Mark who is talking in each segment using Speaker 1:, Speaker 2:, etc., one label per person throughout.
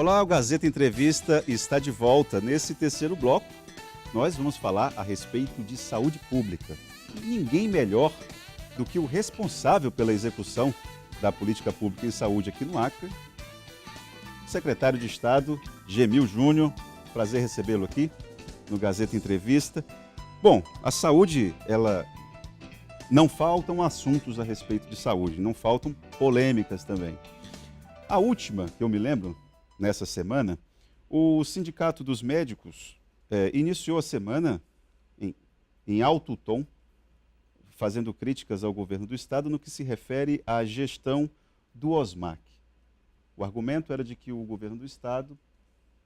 Speaker 1: Olá, o Gazeta Entrevista está de volta. Nesse terceiro bloco, nós vamos falar a respeito de saúde pública. E ninguém melhor do que o responsável pela execução da política pública em saúde aqui no Acre, secretário de Estado, Gemil Júnior. Prazer recebê-lo aqui no Gazeta Entrevista. Bom, a saúde, não faltam assuntos a respeito de saúde, não faltam polêmicas também. A última que eu me lembro, nessa semana, o Sindicato dos Médicos iniciou a semana em alto tom, fazendo críticas ao governo do Estado no que se refere à gestão do OSMAC. O argumento era de que o governo do Estado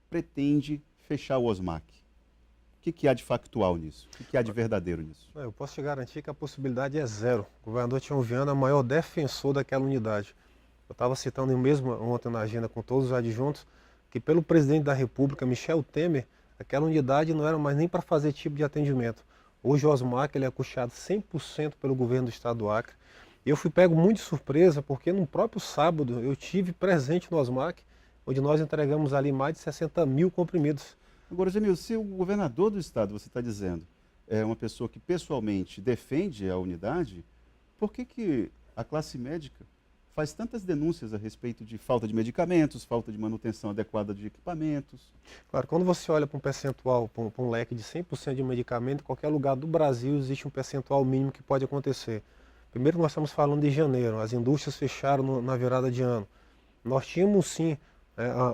Speaker 1: pretende fechar o OSMAC. O que há de factual nisso? O que há de verdadeiro nisso?
Speaker 2: Eu posso te garantir que a possibilidade é zero. O governador Tião Viana é o maior defensor daquela unidade. Eu estava citando mesmo ontem na agenda com todos os adjuntos que pelo presidente da República, Michel Temer, aquela unidade não era mais nem para fazer tipo de atendimento. Hoje o OSMAC ele é custeado 100% pelo governo do estado do Acre. Eu fui pego muito de surpresa porque no próprio sábado eu tive presente no OSMAC, onde nós entregamos ali mais de 60 mil comprimidos.
Speaker 1: Agora, Gemil, se o governador do estado, você está dizendo, é uma pessoa que pessoalmente defende a unidade, por que a classe médica faz tantas denúncias a respeito de falta de medicamentos, falta de manutenção adequada de equipamentos?
Speaker 2: Claro, quando você olha para um percentual, para um leque de 100% de medicamento, em qualquer lugar do Brasil existe um percentual mínimo que pode acontecer. Primeiro nós estamos falando de janeiro, as indústrias fecharam na virada de ano. Nós tínhamos sim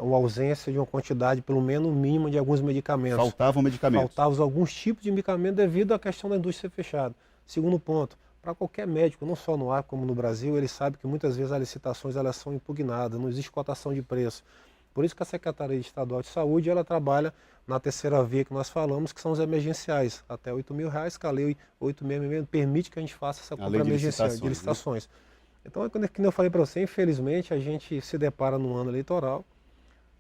Speaker 2: uma ausência de uma quantidade pelo menos mínima de alguns medicamentos.
Speaker 1: Faltavam medicamentos?
Speaker 2: Faltavam alguns tipos de medicamento devido à questão da indústria ser fechada. Segundo ponto, para qualquer médico, não só no Acre como no Brasil, ele sabe que muitas vezes as licitações elas são impugnadas, não existe cotação de preço. Por isso que a Secretaria Estadual de Saúde ela trabalha na terceira via que nós falamos, que são os emergenciais. Até R$8.000, que a Lei 8.666 permite que a gente faça essa compra emergencial de licitações. Né? Então, como eu falei para você, infelizmente a gente se depara num ano eleitoral,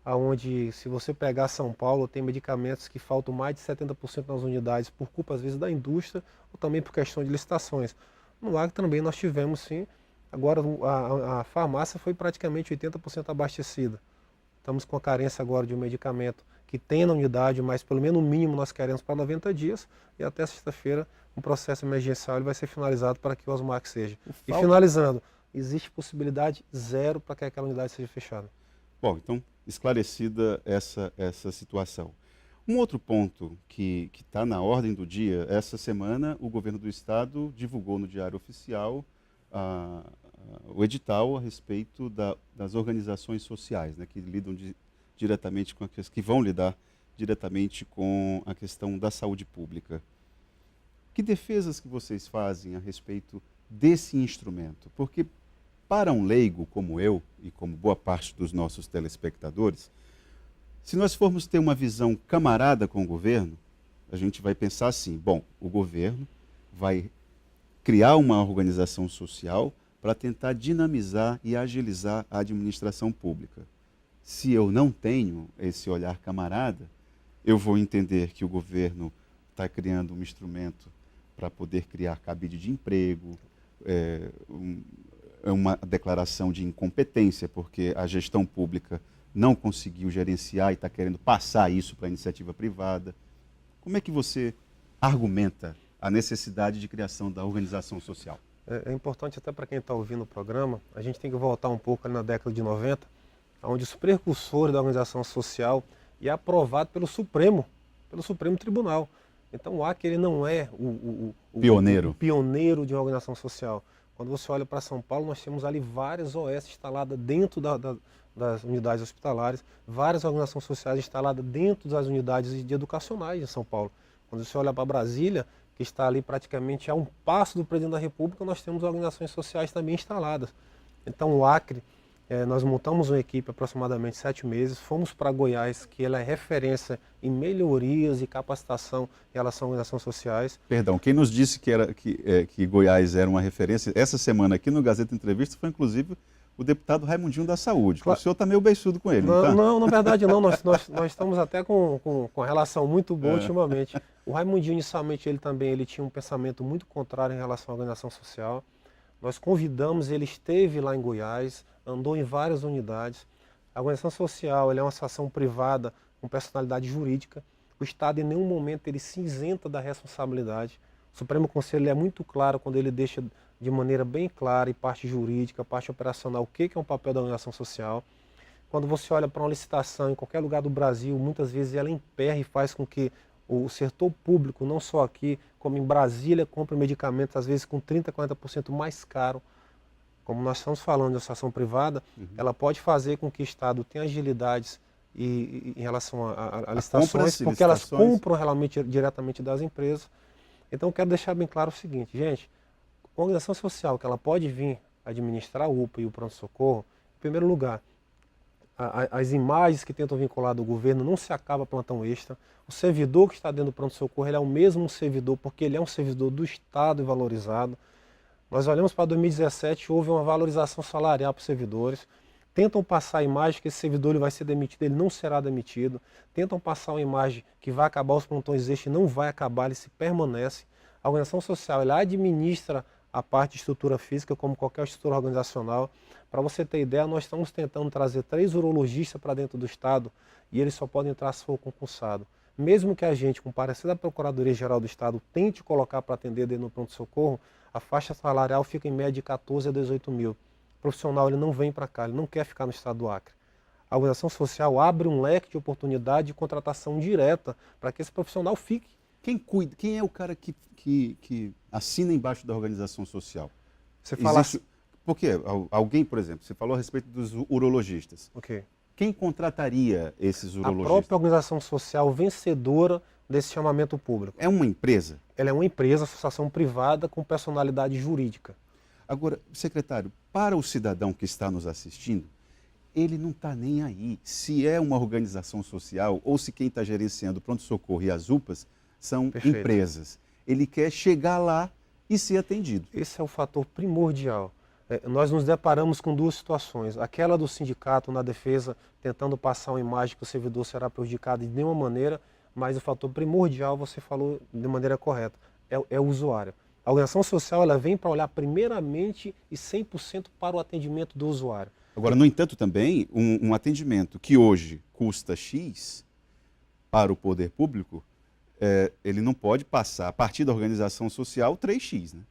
Speaker 2: onde se você pegar São Paulo, tem medicamentos que faltam mais de 70% nas unidades por culpa às vezes da indústria ou também por questão de licitações. No Acre também nós tivemos sim, agora a farmácia foi praticamente 80% abastecida. Estamos com a carência agora de um medicamento que tem na unidade, mas pelo menos o mínimo nós queremos para 90 dias e até sexta-feira um processo emergencial ele vai ser finalizado para que o OSMAC seja. E finalizando, existe possibilidade zero para que aquela unidade seja fechada.
Speaker 1: Bom, então esclarecida essa situação. Um outro ponto que está na ordem do dia, essa semana o governo do estado divulgou no Diário Oficial o edital a respeito das organizações sociais, né, que lidam diretamente com que vão lidar diretamente com a questão da saúde pública. Que defesas que vocês fazem a respeito desse instrumento? Porque para um leigo como eu e como boa parte dos nossos telespectadores, se nós formos ter uma visão camarada com o governo, a gente vai pensar assim, bom, o governo vai criar uma organização social para tentar dinamizar e agilizar a administração pública. Se eu não tenho esse olhar camarada, eu vou entender que o governo está criando um instrumento para poder criar cabide de emprego, uma declaração de incompetência, porque a gestão pública não conseguiu gerenciar e está querendo passar isso para a iniciativa privada. Como é que você argumenta a necessidade de criação da organização social?
Speaker 2: É importante até para quem está ouvindo o programa, a gente tem que voltar um pouco ali na década de 90, onde os precursores da organização social é aprovado pelo Supremo Tribunal. Então o Acre ele não é o pioneiro de uma organização social. Quando você olha para São Paulo, nós temos ali várias OS instaladas dentro das unidades hospitalares, várias organizações sociais instaladas dentro das unidades educacionais em São Paulo. Quando você olha para Brasília, que está ali praticamente a um passo do presidente da República, nós temos organizações sociais também instaladas. Então o Acre, nós montamos uma equipe aproximadamente 7 meses, fomos para Goiás, que ela é referência em melhorias e capacitação em relação a organizações sociais.
Speaker 1: Perdão, quem nos disse que Goiás era uma referência, essa semana aqui no Gazeta Entrevista foi inclusive o deputado Raimundinho da Saúde. Claro. O senhor está meio beiçudo com ele, não está?
Speaker 2: Não, na verdade não, nós estamos até com uma relação muito boa ultimamente. O Raimundinho, inicialmente, ele tinha um pensamento muito contrário em relação à organização social. Nós convidamos, ele esteve lá em Goiás, andou em várias unidades. A organização social ela é uma associação privada com personalidade jurídica. O Estado em nenhum momento ele se isenta da responsabilidade. O Supremo Conselho é muito claro quando ele deixa de maneira bem clara em parte jurídica, parte operacional, o que é um papel da organização social. Quando você olha para uma licitação em qualquer lugar do Brasil, muitas vezes ela emperra e faz com que o setor público, não só aqui, como em Brasília, compre medicamentos às vezes com 30%, 40% mais caro. Como nós estamos falando de associação privada, ela pode fazer com que o Estado tenha agilidades em relação a licitações, porque elas compram realmente, diretamente das empresas. Então eu quero deixar bem claro o seguinte, gente, a organização social que ela pode vir administrar o UPA e o pronto-socorro, em primeiro lugar, as imagens que tentam vincular do governo não se acaba plantão extra. O servidor que está dentro do pronto-socorro ele é o mesmo servidor, porque ele é um servidor do Estado e valorizado. Nós olhamos para 2017, houve uma valorização salarial para os servidores. Tentam passar a imagem que esse servidor ele vai ser demitido, ele não será demitido. Tentam passar uma imagem que vai acabar os plantões extras, não vai acabar, ele se permanece. A organização social ela administra a parte de estrutura física, como qualquer estrutura organizacional. Para você ter ideia, nós estamos tentando trazer 3 urologistas para dentro do Estado e eles só podem entrar se for concursado. Mesmo que a gente, com parecer da Procuradoria-Geral do Estado, tente colocar para atender dentro do pronto-socorro, a faixa salarial fica em média de 14 a 18 mil. O profissional ele não vem para cá, ele não quer ficar no Estado do Acre. A organização social abre um leque de oportunidade de contratação direta para que esse profissional fique.
Speaker 1: Quem cuida? Quem é o cara que assina embaixo da organização social?
Speaker 2: Você fala
Speaker 1: Existe... Por quê? Alguém, por exemplo, você falou a respeito dos urologistas.
Speaker 2: Ok.
Speaker 1: Quem contrataria esses urologistas?
Speaker 2: A própria organização social vencedora desse chamamento público.
Speaker 1: É uma empresa?
Speaker 2: Ela é uma empresa, associação privada com personalidade jurídica.
Speaker 1: Agora, secretário, para o cidadão que está nos assistindo, ele não está nem aí se é uma organização social ou se quem está gerenciando o pronto-socorro e as UPAs são empresas. Ele quer chegar lá e ser atendido.
Speaker 2: Esse é o fator primordial. Nós nos deparamos com 2 situações. Aquela do sindicato na defesa tentando passar uma imagem que o servidor será prejudicado de nenhuma maneira, mas o fator primordial, você falou de maneira correta, é o usuário. A organização social ela vem para olhar primeiramente e 100% para o atendimento do usuário.
Speaker 1: Agora, no entanto, também, um atendimento que hoje custa X para o poder público, ele não pode passar, a partir da organização social, 3x, né?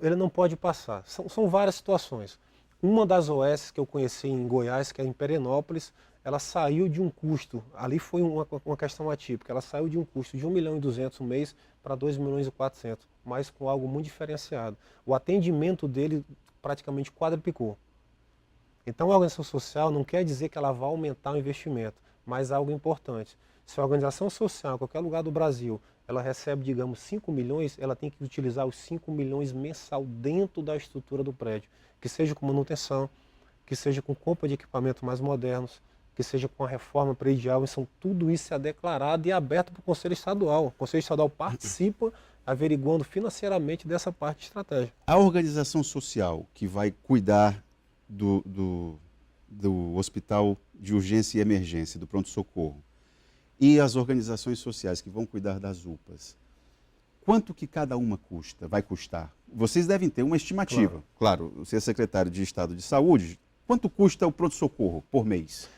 Speaker 2: Ele não pode passar. São várias situações. Uma das OS que eu conheci em Goiás, que é em Perenópolis, ela saiu de um custo, ali foi uma questão atípica, ela saiu de um custo de 1.200.000 um mês para 2.400.000, mas com algo muito diferenciado. O atendimento dele praticamente quadruplicou. Então a organização social não quer dizer que ela vai aumentar o investimento, mas algo importante. Se a organização social, em qualquer lugar do Brasil, ela recebe, digamos, 5 milhões, ela tem que utilizar os 5 milhões mensal dentro da estrutura do prédio, que seja com manutenção, que seja com compra de equipamentos mais modernos, que seja com a reforma predial, então tudo isso é declarado e aberto para o Conselho Estadual. O Conselho Estadual participa averiguando financeiramente dessa parte de estratégia.
Speaker 1: A organização social que vai cuidar do hospital de urgência e emergência, do pronto-socorro, e as organizações sociais que vão cuidar das UPAs, quanto que cada uma vai custar? Vocês devem ter uma estimativa. Claro, você é secretário de Estado de Saúde, quanto custa o pronto-socorro por mês?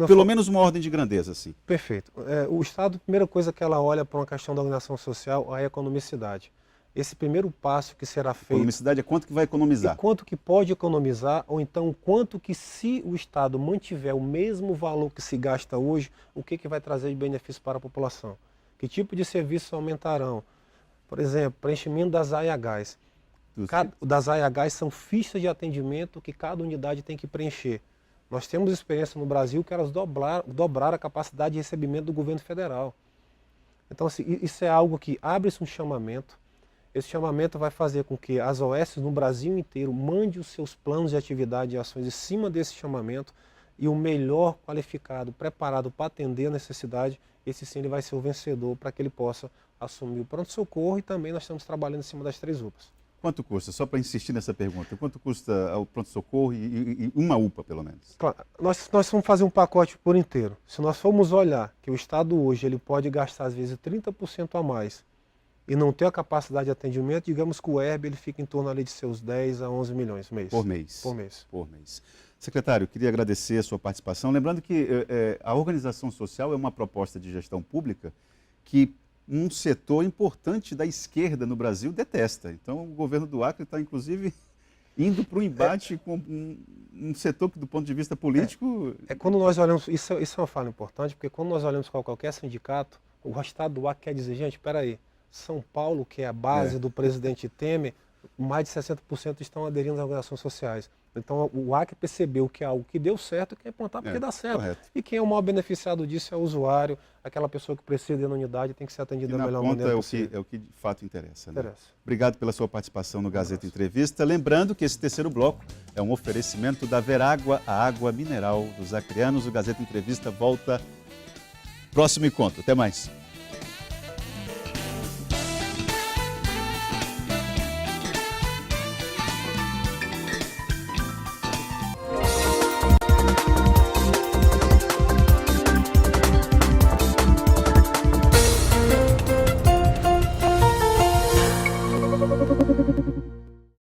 Speaker 1: Pelo menos uma ordem de grandeza, assim.
Speaker 2: Perfeito. O Estado, a primeira coisa que ela olha para uma questão da organização social é a economicidade. Esse primeiro passo que será feito...
Speaker 1: Economicidade é quanto que vai economizar?
Speaker 2: E quanto que pode economizar, ou então quanto que se o Estado mantiver o mesmo valor que se gasta hoje, o que vai trazer de benefício para a população? Que tipo de serviços aumentarão? Por exemplo, preenchimento das AIHs. Das AIHs são fichas de atendimento que cada unidade tem que preencher. Nós temos experiência no Brasil que elas dobraram a capacidade de recebimento do governo federal. Então, assim, isso é algo que abre-se um chamamento. Esse chamamento vai fazer com que as OS no Brasil inteiro mandem os seus planos de atividade e ações em cima desse chamamento e o melhor qualificado, preparado para atender a necessidade, esse sim ele vai ser o vencedor para que ele possa assumir o pronto-socorro e também nós estamos trabalhando em cima das 3 UPAs.
Speaker 1: Quanto custa? Só para insistir nessa pergunta, quanto custa o pronto-socorro e uma UPA, pelo menos?
Speaker 2: Claro, nós vamos fazer um pacote por inteiro. Se nós formos olhar que o Estado hoje ele pode gastar às vezes 30% a mais e não ter a capacidade de atendimento, digamos que o ERB ele fica em torno ali de seus 10 a 11 milhões mês.
Speaker 1: Por mês.
Speaker 2: Por mês.
Speaker 1: Por mês. Secretário, queria agradecer a sua participação. Lembrando que a organização social é uma proposta de gestão pública que um setor importante da esquerda no Brasil detesta. Então, o governo do Acre está, inclusive, indo para um embate com um setor que, do ponto de vista político...
Speaker 2: Quando nós olhamos, isso é uma fala importante, porque quando nós olhamos para qualquer sindicato, o estado do Acre quer dizer, gente, espera aí, São Paulo, que é a base do presidente Temer, mais de 60% estão aderindo às organizações sociais. Então o Acre percebeu que é algo que deu certo e quer implantar porque dá certo.
Speaker 1: Correto.
Speaker 2: E quem é o maior beneficiado disso é o usuário, aquela pessoa que precisa ir na unidade tem que ser atendida da melhor maneira possível.
Speaker 1: É o que de fato interessa. Né?
Speaker 2: Interessa.
Speaker 1: Obrigado pela sua participação no Gazeta Entrevista. Lembrando que esse terceiro bloco é um oferecimento da Verágua, a água mineral dos acreanos. O Gazeta Entrevista volta próximo encontro. Até mais.